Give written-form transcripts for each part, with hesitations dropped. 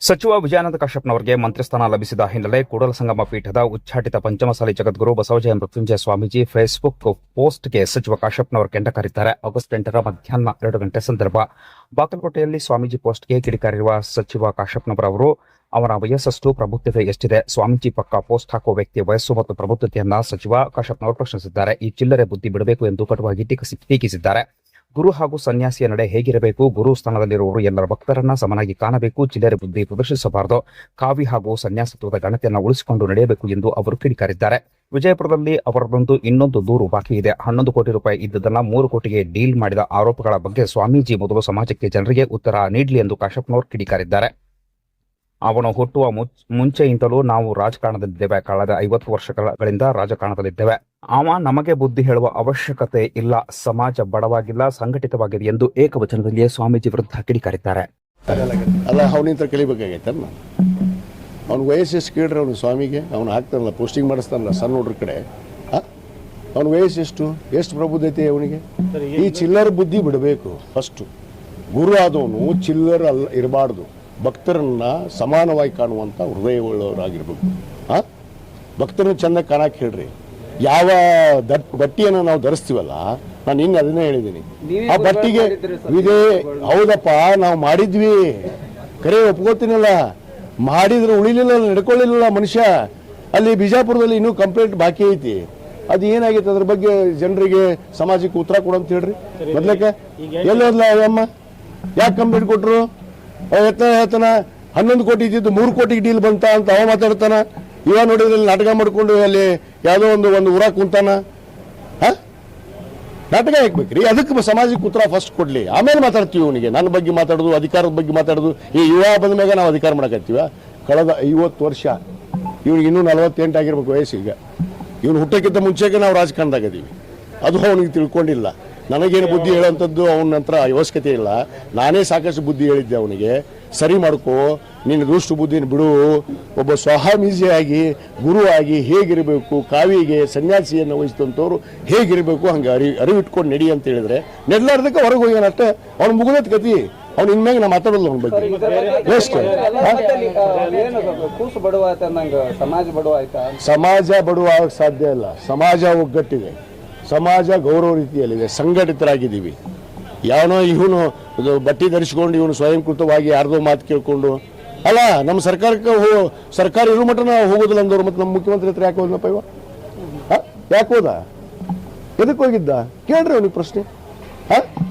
ಸಚಿವ ವಿಜಯಾನಂದ ಕಾಶ್ಯಪ್ನವರಿಗೆ ಮಂತ್ರಿ ಸ್ಥಾನ ಲಭಿಸಿದ ಹಿನ್ನೆಲೆ ಕೂಡಲಸಂಗಮ ಪೀಠದ ಉಚ್ಚಾಟಿತ ಪಂಚಮಸಾಲಿ ಜಗದ್ಗುರು ಬಸವಜಯ ಮೃತ್ಯುಂಜಯ ಸ್ವಾಮೀಜಿ ಫೇಸ್ಬುಕ್ ಪೋಸ್ಟ್ಗೆ ಸಚಿವ ಕಾಶ್ಯಪ್ನವರು ಕೆಂಡಕಾರಿದ್ದಾರೆ. ಆಗಸ್ಟ್ 8ರ ಮಧ್ಯಾಹ್ನ 2 ಗಂಟೆ ಸಂದರ್ಭ ಬಾಗಲಕೋಟೆಯಲ್ಲಿ ಸ್ವಾಮೀಜಿ ಪೋಸ್ಟ್ಗೆ ಕಿಡಿಕಾರಿರುವ ಸಚಿವ ಕಾಶ್ಯಪ್ನವರವರು ಅವರ ವಯಸ್ಸಷ್ಟು ಪ್ರಬುದ್ಧತೆ ಎಷ್ಟಿದೆ? ಸ್ವಾಮೀಜಿ ಪಕ್ಕ ಪೋಸ್ಟ್ ಹಾಕುವ ವ್ಯಕ್ತಿಯ ವಯಸ್ಸು ಮತ್ತು ಪ್ರಬುದ್ಧತೆಯನ್ನ ಸಚಿವ ಕಾಶ್ಯಪ್ನವರು ಪ್ರಶ್ನಿಸಿದ್ದಾರೆ. ಈ ಚಿಲ್ಲರೆ ಬುದ್ಧಿ ಬಿಡಬೇಕು ಎಂದು ಕಟುವಾಗಿ ಟೀಕಿಸಿದ್ದಾರೆ. ಗುರು ಹಾಗೂ ಸನ್ಯಾಸಿಯ ನಡೆ ಹೇಗಿರಬೇಕು? ಗುರು ಸ್ಥಾನದಲ್ಲಿರುವವರು ಎಲ್ಲರ ಭಕ್ತರನ್ನ ಸಮನಾಗಿ ಕಾಣಬೇಕು, ಚಿಲ್ಲರೆ ಬುದ್ಧಿ ಪ್ರದರ್ಶಿಸಬಾರದು, ಕಾವಿ ಹಾಗೂ ಸನ್ಯಾಸತ್ವದ ಘನತೆಯನ್ನು ಉಳಿಸಿಕೊಂಡು ನಡೆಯಬೇಕು ಎಂದು ಅವರು ಕಿಡಿಕಾರಿದ್ದಾರೆ. ವಿಜಯಪುರದಲ್ಲಿ ಅವರದೊಂದು ಇನ್ನೊಂದು ದೂರು ಬಾಕಿ ಇದೆ. 11 ಕೋಟಿ ರೂಪಾಯಿ ಇದ್ದದನ್ನ 3 ಕೋಟಿಗೆ ಡೀಲ್ ಮಾಡಿದ ಆರೋಪಗಳ ಬಗ್ಗೆ ಸ್ವಾಮೀಜಿ ಮೊದಲು ಸಮಾಜಕ್ಕೆ ಜನರಿಗೆ ಉತ್ತರ ನೀಡಲಿ ಎಂದು ಕಾಶ್ಯಪ್ನವರು ಕಿಡಿಕಾರಿದ್ದಾರೆ. ಅವನು ಹುಟ್ಟುವ ಮುಂಚೆಯಿಂದಲೂ ನಾವು ರಾಜಕಾರಣದಲ್ಲಿದ್ದೇವೆ. ಕಳೆದ 50 ವರ್ಷಗಳಿಂದ ರಾಜಕಾರಣದಲ್ಲಿದ್ದೇವೆ. ಅವ ನಮಗೆ ಬುದ್ಧಿ ಹೇಳುವ ಅವಶ್ಯಕತೆ ಇಲ್ಲ. ಸಮಾಜ ಬಡವಾಗಿಲ್ಲ, ಸಂಘಟಿತವಾಗಿದೆ ಎಂದು ಏಕವಚನದಲ್ಲಿಯೇ ಸ್ವಾಮೀಜಿ ವಿರುದ್ಧ ಕಿಡಿಕಾರಿದ್ದಾರೆ. ಅಲ್ಲ, ಅವನಿಂದ ಕಲಿಬೇಕಾಗೈತಲ್ಲ. ಅವ್ನ ವಯಸ್ಸು ಎಷ್ಟು ಕೇಳ್ರಿ ಅವನು ಸ್ವಾಮಿಗೆ? ಅವನು ಹಾಕ್ತಾನಲ್ಲ, ಪೋಸ್ಟಿಂಗ್ ಮಾಡಿಸ್ತಾನಲ್ಲ ಸಣ್ಣ ಹುಡ್ರ ಕಡೆ. ಅವನ ವಯಸ್ಸು ಎಷ್ಟು ಪ್ರಬುದ್ಧತೆ ಅವನಿಗೆ? ಈ ಚಿಲ್ಲರ್ ಬುದ್ಧಿ ಬಿಡಬೇಕು. ಫಸ್ಟು ಗುರು ಆದವನು ಚಿಲ್ಲರ್ ಅಲ್ಲ ಇರಬಾರ್ದು. ಭಕ್ತರನ್ನ ಸಮಾನವಾಗಿ ಕಾಣುವಂಥ ಹೃದಯವುಳ್ಳವರಾಗಿರ್ಬೇಕು. ಭಕ್ತರನ್ನ ಚೆಂದ ಕಾಣಕ್ಕೆ ಹೇಳ್ರಿ. ಯಾವ ಬಟ್ಟೆಯನ್ನು ನಾವು ಧರಿಸ್ತೀವಲ್ಲ, ನಾನು ಇನ್ನು ಅದನ್ನೇ ಹೇಳಿದ್ದೀನಿ. ಆ ಬಟ್ಟೆಗೆ ಇದೇ ಹೌದಪ್ಪ, ನಾವು ಮಾಡಿದ್ವಿ, ಕರೆ ಒಪ್ಕೋತೀನಲ್ಲ, ಮಾಡಿದ್ರೆ ಉಳಿಲಿಲ್ಲ, ನಡ್ಕೊಳ್ಳಿಲ್ಲ ಮನುಷ್ಯ. ಅಲ್ಲಿ ಬಿಜಾಪುರದಲ್ಲಿ ಇನ್ನೂ ಕಂಪ್ಲೇಂಟ್ ಬಾಕಿ ಐತಿ. ಅದು ಏನಾಗೈತೆ ಅದ್ರ ಬಗ್ಗೆ ಜನರಿಗೆ ಸಮಾಜಕ್ಕೆ ಉತ್ತರ ಕೊಡಂತ ಹೇಳ್ರಿ. ಮೊದ್ಲಕ್ಕೆ ಎಲ್ಲೋದ್ಲ ಅಮ್ಮ, ಯಾಕೆ ಕಂಪ್ಲೇಂಟ್ ಕೊಟ್ರು? ಹೇಳ್ತಾನ 11 ಕೋಟಿ ಇದ್ದಿದ್ದು 3 ಕೋಟಿಗೆ ಡೀಲ್ ಬಂತ ಅಂತ ಅವ ಮಾತಾಡ್ತಾನ. ಇವ ನೋಡಿದ್ರೆ ನಾಟಕ ಮಾಡ್ಕೊಂಡು ಅಲ್ಲಿ ಯಾವುದೋ ಒಂದು ಊರಾಗ ಕುಂತಾನ. ನಾಟಕ ಹಾಕ್ಬೇಕ್ರಿ. ಅದಕ್ಕೆ ಸಮಾಜಕ್ಕೆ ಉತ್ತರ ಫಸ್ಟ್ ಕೊಡ್ಲಿ, ಆಮೇಲೆ ಮಾತಾಡ್ತೀವಿ. ಅವನಿಗೆ ನನ್ನ ಬಗ್ಗೆ ಮಾತಾಡೋದು, ಅಧಿಕಾರದ ಬಗ್ಗೆ ಮಾತಾಡೋದು. ಈ ಯುವ ಬಂದ ಮ್ಯಾಗ ನಾವು ಅಧಿಕಾರ ಮಾಡಕತ್ತೀವ. ಕಳೆದ 50 ವರ್ಷ, ಇವ್ನಿಗೆ ಇನ್ನೂ 48 ಆಗಿರ್ಬೇಕು ವಯಸ್ಸು. ಈಗ ಇವ್ನು ಹುಟ್ಟಕ್ಕಿಂತ ಮುಂಚೆಗೆ ನಾವು ರಾಜಕಾರಣದಾಗದೀವಿ. ಅದು ಅವನಿಗೆ ತಿಳ್ಕೊಂಡಿಲ್ಲ. ನನಗೇನು ಬುದ್ಧಿ ಹೇಳೋಂಥದ್ದು ಅವನ ನಂತರ ಅವಶ್ಯಕತೆ ಇಲ್ಲ. ನಾನೇ ಸಾಕಷ್ಟು ಬುದ್ಧಿ ಹೇಳಿದ್ದೆ ಅವನಿಗೆ. ಸರಿ ಮಾಡ್ಕೋ, ನಿನ್ನ ದುಷ್ಟು ಬುದ್ಧಿನ ಬಿಡು. ಒಬ್ಬ ಸ್ವಾಮೀಜಿಯಾಗಿ ಗುರುವಾಗಿ ಹೇಗಿರಬೇಕು, ಕಾವಿಗೆ ಸನ್ಯಾಸಿಯನ್ನು ವಹಿಸಿದಂಥವ್ರು ಹೇಗಿರಬೇಕು ಹಂಗೆ ಅರಿವಿಟ್ಕೊಂಡು ನಡಿ ಅಂತ ಹೇಳಿದ್ರೆ ನೆಡ್ಲಾರ್ದಕ್ಕೆ ಹೊರಗೆ ಹೋಗ್ಯಾನಷ್ಟೇ. ಅವ್ನು ಮುಗಿದತ್ ಕತಿ. ಅವ್ನು ಇನ್ಮ್ಯಾಗ ನಾ ಮಾತಾಡೋದು ಅವನ ಬಗ್ಗೆ. ಸಮಾಜ ಬಡವ ಸಾಧ್ಯ ಇಲ್ಲ. ಸಮಾಜ ಒಗ್ಗಟ್ಟಿದೆ, ಸಮಾಜ ಗೌರವ ರೀತಿಯಲ್ಲಿದೆ, ಸಂಘಟಿತರಾಗಿದ್ದೀವಿ. ಯಾವನೋ ಇವನು ಬಟ್ಟೆ ಧರಿಸಿಕೊಂಡು ಇವನು ಸ್ವಯಂಕೃತವಾಗಿ ಯಾರ್ದೋ ಮಾತು ಕೇಳ್ಕೊಂಡು ಅಲ್ಲ. ನಮ್ಮ ಸರ್ಕಾರಕ್ಕೆ ಸರ್ಕಾರ ಇರೋ ಮಟ್ಟ ನಾವು ಹೋಗೋದಿಲ್ಲ ಅಂದವ್ರು. ಮತ್ತು ನಮ್ಮ ಮುಖ್ಯಮಂತ್ರಿ ಹತ್ರ ಯಾಕೆ ಹೋದ್ನಪ್ಪ ಇವ? ಯಾಕೆ ಹೋದ? ಎದಕ್ಕೆ ಹೋಗಿದ್ದ? ಕೇಳ್ರಿ ಅವನಿಗೆ ಪ್ರಶ್ನೆ.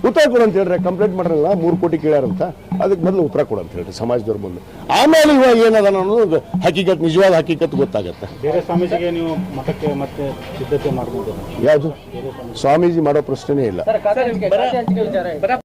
ಉತ್ತರ ಕೊಡು ಅಂತ ಹೇಳ್ರಿ. ಕಂಪ್ಲೇಂಟ್ ಮಾಡ್ರಲ್ಲ 3 ಕೋಟಿ ಕೇಳ್ಯಾರಂತ, ಅದಕ್ಕೆ ಮೊದಲು ಉತ್ತರ ಕೊಡು ಅಂತ ಹೇಳ್ರಿ ಸಮಾಜದವ್ರ ಮುಂದೆ. ಆಮೇಲೆ ಇವಾಗ ಏನದ ಅನ್ನೋದು ಹಕೀಕತ್, ನಿಜವಾದ ಹಕೀಕತ್ ಗೊತ್ತಾಗತ್ತೆ. ಬೇರೆ ಸ್ವಾಮೀಜಿಗೆ ನೀವು ಮಠಕ್ಕೆ ಮತ್ತೆ ಸಿದ್ಧತೆ ಮಾಡ್ಬೋದು? ಯಾವುದು ಸ್ವಾಮೀಜಿ ಮಾಡೋ ಪ್ರಶ್ನೆನೇ ಇಲ್ಲ.